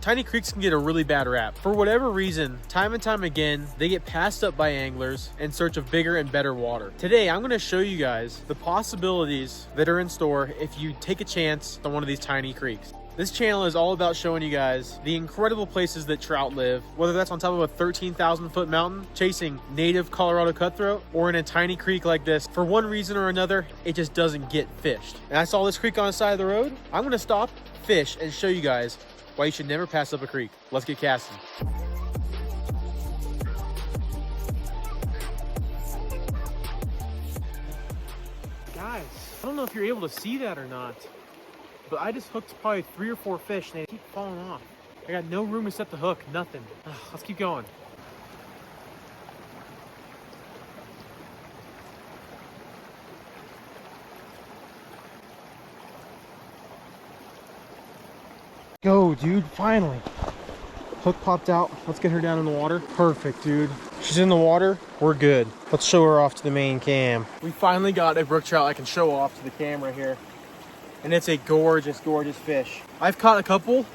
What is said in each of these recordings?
Tiny creeks can get a really bad rap. For whatever reason, time and time again, they get passed up by anglers in search of bigger and better water. Today, I'm gonna show you guys the possibilities that are in store if you take a chance on one of these tiny creeks. This channel is all about showing you guys the incredible places that trout live, whether that's on top of a 13,000 foot mountain, chasing native Colorado cutthroat, or in a tiny creek like this. For one reason or another, it just doesn't get fished. And I saw this creek on the side of the road. I'm gonna stop, fish, and show you guys why you should never pass up a creek. Let's get casting. Guys, I don't know if you're able to see that or not, but I just hooked probably 3 or 4 fish and they keep falling off. I got no room to set the hook, nothing. Let's keep going. Go, dude, finally. Hook popped out. Let's get her down in the water. Perfect, dude. She's in the water. We're good. Let's show her off to the main cam. We finally got a brook trout I can show off to the camera here. And it's a gorgeous, gorgeous fish. I've caught a couple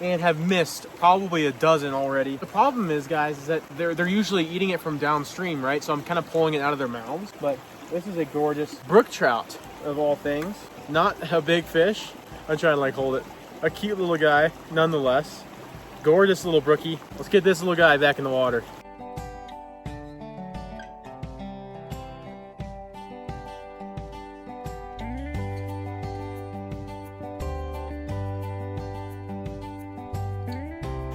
and have missed probably a dozen already. The problem is, guys, is that they're usually eating it from downstream, right? So I'm kind of pulling it out of their mouths. But this is a gorgeous brook trout, of all things. Not a big fish. I'm trying to like hold it. A cute little guy, nonetheless. Gorgeous little brookie. Let's get this little guy back in the water.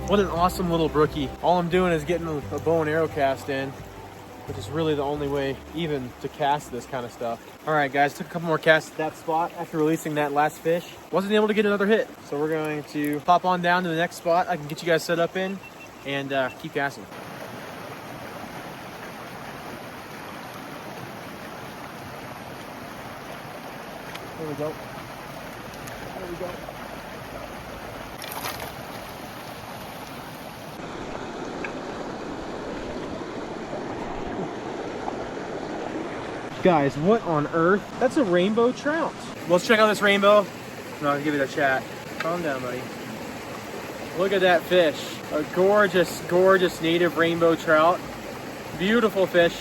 What an awesome little brookie. All I'm doing is getting a bow and arrow cast in, which is really the only way even to cast this kind of stuff. All right, guys, took a couple more casts at that spot after releasing that last fish. Wasn't able to get another hit. So we're going to pop on down to the next spot I can get you guys set up in and keep casting. There we go. There we go. Guys, what on earth? That's a rainbow trout. Let's check out this rainbow. No, I'll give you the chat. Calm down, buddy. Look at that fish. A gorgeous, gorgeous native rainbow trout. Beautiful fish.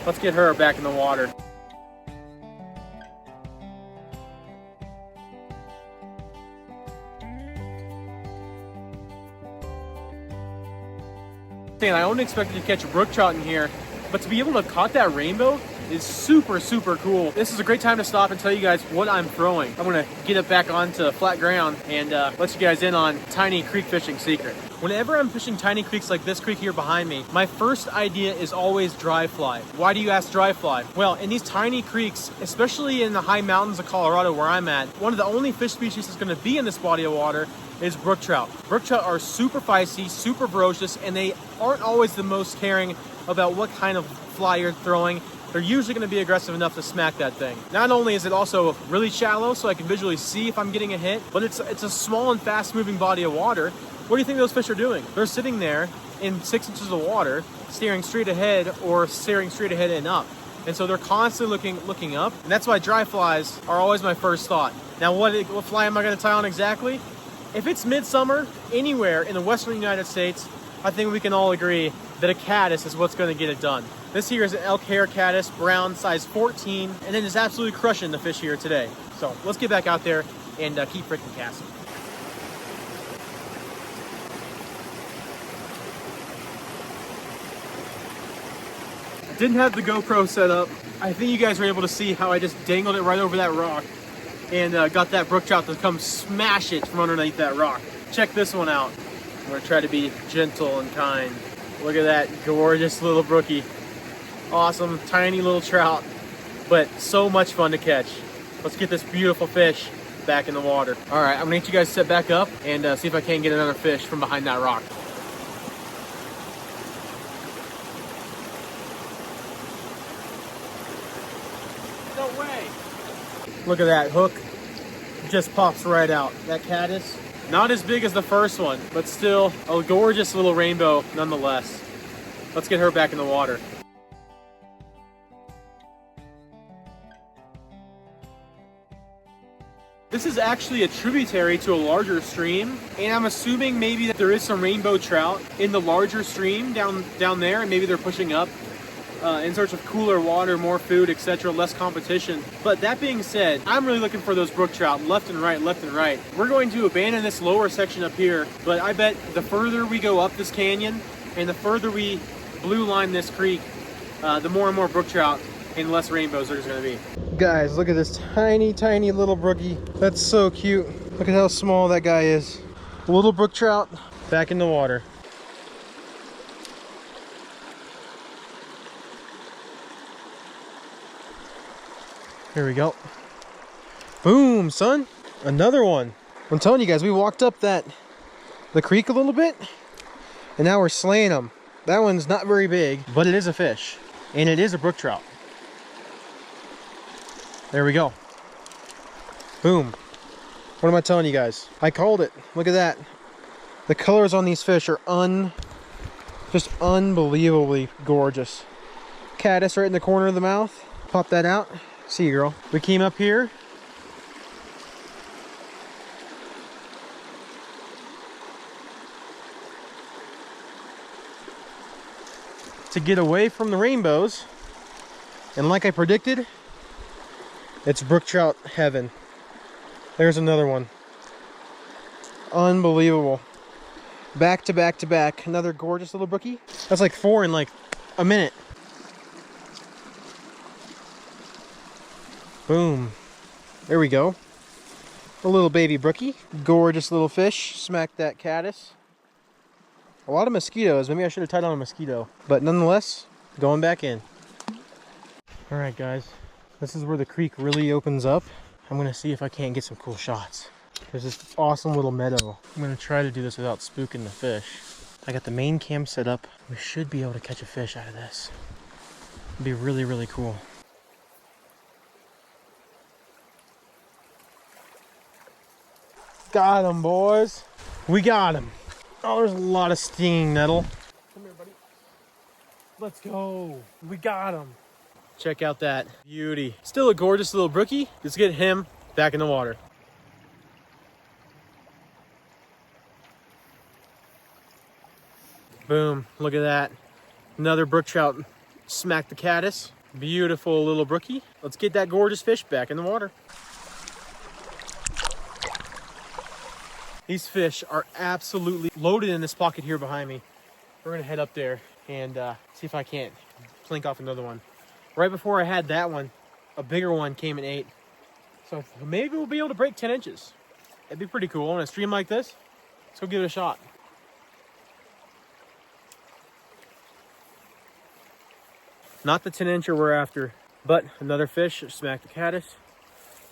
Let's get her back in the water. I only expected to catch a brook trout in here, but to be able to caught that rainbow is super, super cool. This is a great time to stop and tell you guys what I'm throwing. I'm gonna get it back onto flat ground and let you guys in on tiny creek fishing secret. Whenever I'm fishing tiny creeks like this creek here behind me, my first idea is always dry fly. Why do you ask dry fly? Well, in these tiny creeks, especially in the high mountains of Colorado where I'm at, one of the only fish species that's gonna be in this body of water is brook trout. Brook trout are super feisty, super ferocious, and they aren't always the most caring about what kind of fly you're throwing. They're usually going to be aggressive enough to smack that thing. Not only is it also really shallow, so I can visually see if I'm getting a hit, but it's a small and fast-moving body of water. What do you think those fish are doing? They're sitting there in 6 inches of water, staring straight ahead or staring straight ahead and up. And so they're constantly looking up, and that's why dry flies are always my first thought. Now, what fly am I going to tie on exactly? If it's midsummer, anywhere in the western United States, I think we can all agree that a caddis is what's going to get it done. This here is an elk hair caddis, brown, size 14, and it is absolutely crushing the fish here today. So let's get back out there and keep freaking casting. Didn't have the GoPro set up. I think you guys were able to see how I just dangled it right over that rock and got that brook trout to come smash it from underneath that rock. Check this one out. I'm gonna try to be gentle and kind. Look at that gorgeous little brookie. Awesome, tiny little trout, but so much fun to catch. Let's get this beautiful fish back in the water. All right, I'm gonna get you guys set back up and see if I can get another fish from behind that rock. No way. Look at that hook, just pops right out. That caddis, not as big as the first one, but still a gorgeous little rainbow nonetheless. Let's get her back in the water. This is actually a tributary to a larger stream, and I'm assuming maybe that there is some rainbow trout in the larger stream down there, and maybe they're pushing up in search of cooler water, more food, etc., less competition. But that being said, I'm really looking for those brook trout left and right, left and right. We're going to abandon this lower section up here, but I bet the further we go up this canyon and the further we blue line this creek, the more and more brook trout and less rainbows there's going to be. Guys, look at this tiny, tiny little brookie. That's so cute. Look at how small that guy is. A little brook trout back in the water. Here we go. Boom, son. Another one. I'm telling you guys, we walked up the creek a little bit, and now we're slaying them. That one's not very big, but it is a fish, and it is a brook trout. There we go. Boom. What am I telling you guys? I called it. Look at that. The colors on these fish are just unbelievably gorgeous. Caddis right in the corner of the mouth. Pop that out. See you, girl. We came up here. To get away from the rainbows. And like I predicted, it's brook trout heaven. There's another one. Unbelievable. Back to back to back. Another gorgeous little brookie. That's like 4 in like a minute. Boom. There we go. A little baby brookie. Gorgeous little fish. Smack that caddis. A lot of mosquitoes. Maybe I should have tied on a mosquito. But nonetheless, going back in. Alright guys. This is where the creek really opens up. I'm going to see if I can't get some cool shots. There's this awesome little meadow. I'm going to try to do this without spooking the fish. I got the main cam set up. We should be able to catch a fish out of this. It'd be really, really cool. Got him, boys. We got him. Oh, there's a lot of stinging nettle. Come here, buddy. Let's go. We got him. Check out that beauty. Still a gorgeous little brookie. Let's get him back in the water. Boom, look at that. Another brook trout smacked the caddis. Beautiful little brookie. Let's get that gorgeous fish back in the water. These fish are absolutely loaded in this pocket here behind me. We're gonna head up there and see if I can't plink off another one. Right before I had that one, a bigger one came and ate. So maybe we'll be able to break 10 inches. It'd be pretty cool on a stream like this. Let's go give it a shot. Not the 10-incher we're after, but another fish. Smack the caddis.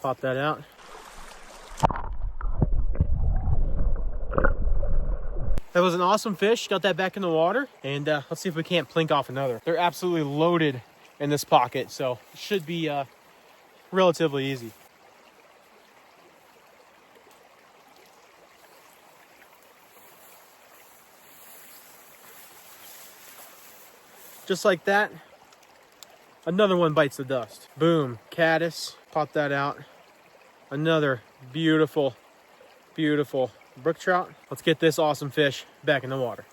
Pop that out. That was an awesome fish. Got that back in the water. And let's see if we can't plink off another. They're absolutely loaded in this pocket, so it should be relatively easy. Just like that, another one bites the dust. Boom, caddis, pop that out. Another beautiful, beautiful brook trout. Let's get this awesome fish back in the water.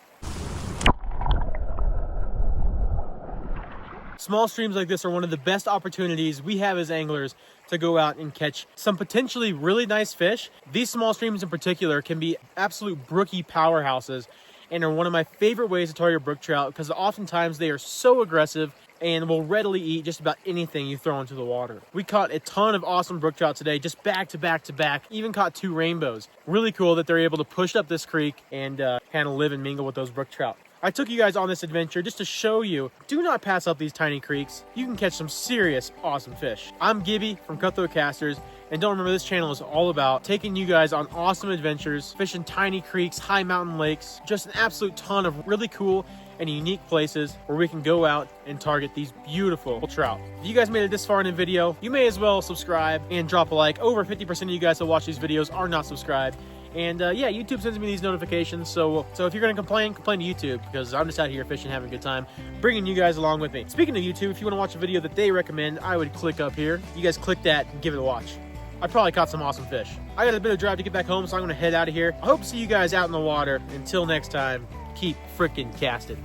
Small streams like this are one of the best opportunities we have as anglers to go out and catch some potentially really nice fish. These small streams in particular can be absolute brookie powerhouses and are one of my favorite ways to target brook trout because oftentimes they are so aggressive and will readily eat just about anything you throw into the water. We caught a ton of awesome brook trout today, just back to back to back, even caught 2 rainbows. Really cool that they're able to push up this creek and kind of live and mingle with those brook trout. I took you guys on this adventure just to show you, do not pass up these tiny creeks. You can catch some serious awesome fish. I'm Gibby from Cutthroat Casters, and don't remember this channel is all about taking you guys on awesome adventures, fishing tiny creeks, high mountain lakes, just an absolute ton of really cool and unique places where we can go out and target these beautiful trout. If you guys made it this far in the video, you may as well subscribe and drop a like. Over 50% of you guys that watch these videos are not subscribed. And yeah, YouTube sends me these notifications, so if you're gonna complain to YouTube, because I'm just out here fishing, having a good time, bringing you guys along with me. Speaking of YouTube, if you want to watch a video that they recommend, I would click up here. You guys click that and give it a watch. I probably caught some awesome fish. I got a bit of drive to get back home, so I'm gonna head out of here. I hope to see you guys out in the water. Until next time, keep frickin' casting.